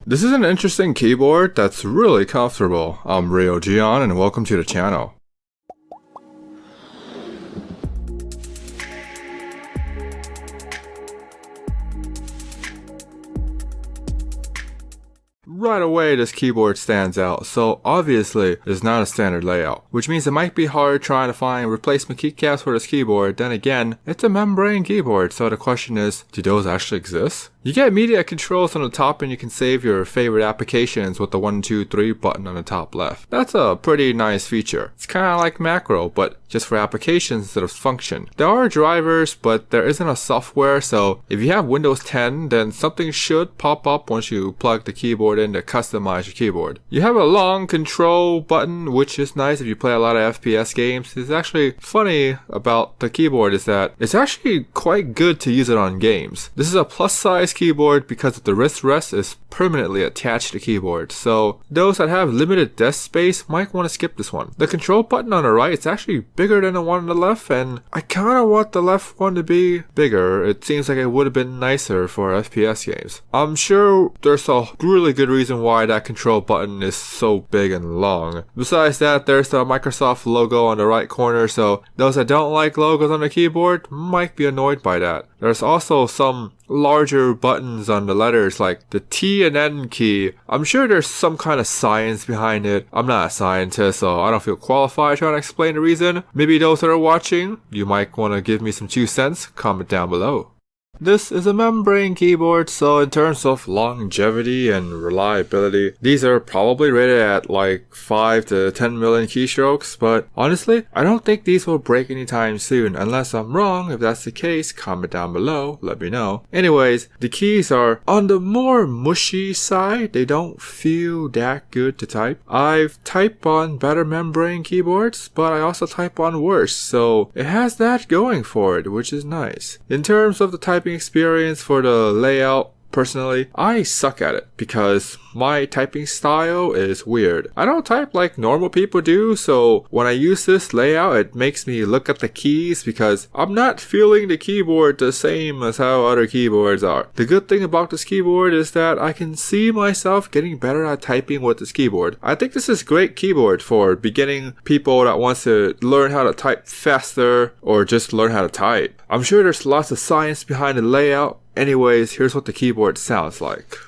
This is an interesting keyboard that's really comfortable. I'm Rio Gion and welcome to the channel. Right away, this keyboard stands out, so obviously it's not a standard layout, which means it might be hard trying to find replacement keycaps for this keyboard. Then again, it's a membrane keyboard, so the question is, do those actually exist? You get media controls on the top and you can save your favorite applications with the 1, 2, 3 button on the top left. That's a pretty nice feature. It's kinda like macro, but just for applications instead of function. There are drivers, but there isn't a software, so if you have Windows 10, then something should pop up once you plug the keyboard in to customize your keyboard. You have a long control button, which is nice if you play a lot of FPS games. It's actually funny about the keyboard is that it's actually quite good to use it on games. This is a plus size keyboard because the wrist rest is permanently attached to the keyboard, so those that have limited desk space might want to skip this one. The control button on the right, it's actually bigger than the one on the left, and I kinda want the left one to be bigger. It seems like it would have been nicer for FPS games. I'm sure there's a really good reason why that control button is so big and long. Besides that, there's the Microsoft logo on the right corner, so those that don't like logos on the keyboard might be annoyed by that. There's also some larger buttons on the letters like the T and N key. I'm sure there's some kind of science behind it. I'm not a scientist, so I don't feel qualified trying to explain the reason. Maybe those that are watching, you might want to give me some 2 cents. Comment down below. This is a membrane keyboard, so in terms of longevity and reliability, these are probably rated at like 5 to 10 million keystrokes, but honestly, I don't think these will break anytime soon. Unless I'm wrong. If that's the case, comment down below, let me know. Anyways, the keys are on the more mushy side. They don't feel that good to type. I've typed on better membrane keyboards, but I also type on worse, so it has that going for it, which is nice. In terms of the typing experience for the layout, personally, I suck at it because my typing style is weird. I don't type like normal people do, so when I use this layout, it makes me look at the keys because I'm not feeling the keyboard the same as how other keyboards are. The good thing about this keyboard is that I can see myself getting better at typing with this keyboard. I think this is a great keyboard for beginning people that wants to learn how to type faster or just learn how to type. I'm sure there's lots of science behind the layout. Anyways, here's what the keyboard sounds like.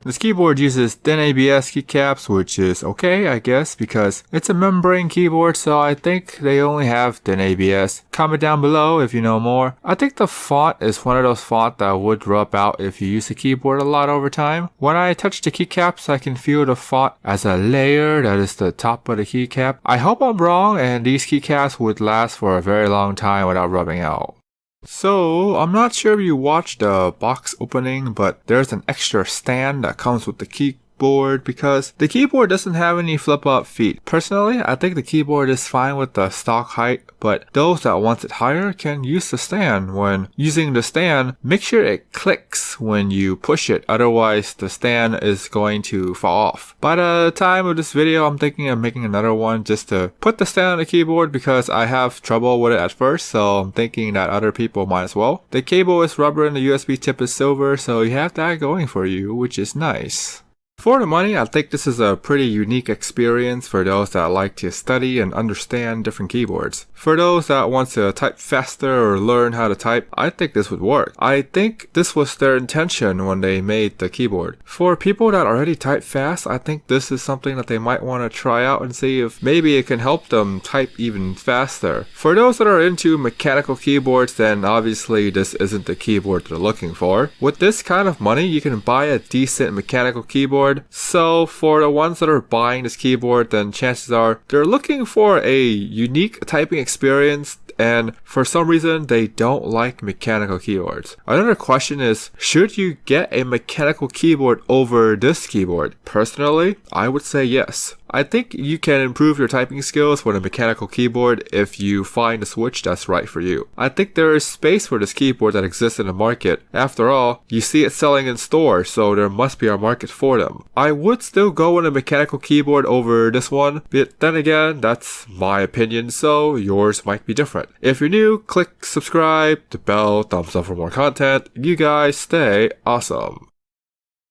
This keyboard uses thin ABS keycaps, which is okay, I guess, because it's a membrane keyboard, so I think they only have thin ABS. Comment down below if you know more. I think the font is one of those fonts that would rub out if you use the keyboard a lot over time. When I touch the keycaps, I can feel the font as a layer that is the top of the keycap. I hope I'm wrong and these keycaps would last for a very long time without rubbing out. So, I'm not sure if you watched the box opening, but there's an extra stand that comes with the keyboard because the keyboard doesn't have any flip-up feet. Personally, I think the keyboard is fine with the stock height, but those that want it higher can use the stand. When using the stand, make sure it clicks when you push it, otherwise the stand is going to fall off. By the time of this video, I'm thinking of making another one just to put the stand on the keyboard because I have trouble with it at first, so I'm thinking that other people might as well. The cable is rubber and the USB tip is silver, so you have that going for you, which is nice. For the money, I think this is a pretty unique experience for those that like to study and understand different keyboards. For those that want to type faster or learn how to type, I think this would work. I think this was their intention when they made the keyboard. For people that already type fast, I think this is something that they might want to try out and see if maybe it can help them type even faster. For those that are into mechanical keyboards, then obviously this isn't the keyboard they're looking for. With this kind of money, you can buy a decent mechanical keyboard. So for the ones that are buying this keyboard, then chances are they're looking for a unique typing experience and for some reason they don't like mechanical keyboards. Another question is, should you get a mechanical keyboard over this keyboard? Personally, I would say yes. I think you can improve your typing skills with a mechanical keyboard if you find a switch that's right for you. I think there is space for this keyboard that exists in the market. After all, you see it selling in stores, so there must be a market for them. I would still go with a mechanical keyboard over this one, but then again, that's my opinion, so yours might be different. If you're new, click subscribe, the bell, thumbs up for more content. You guys stay awesome.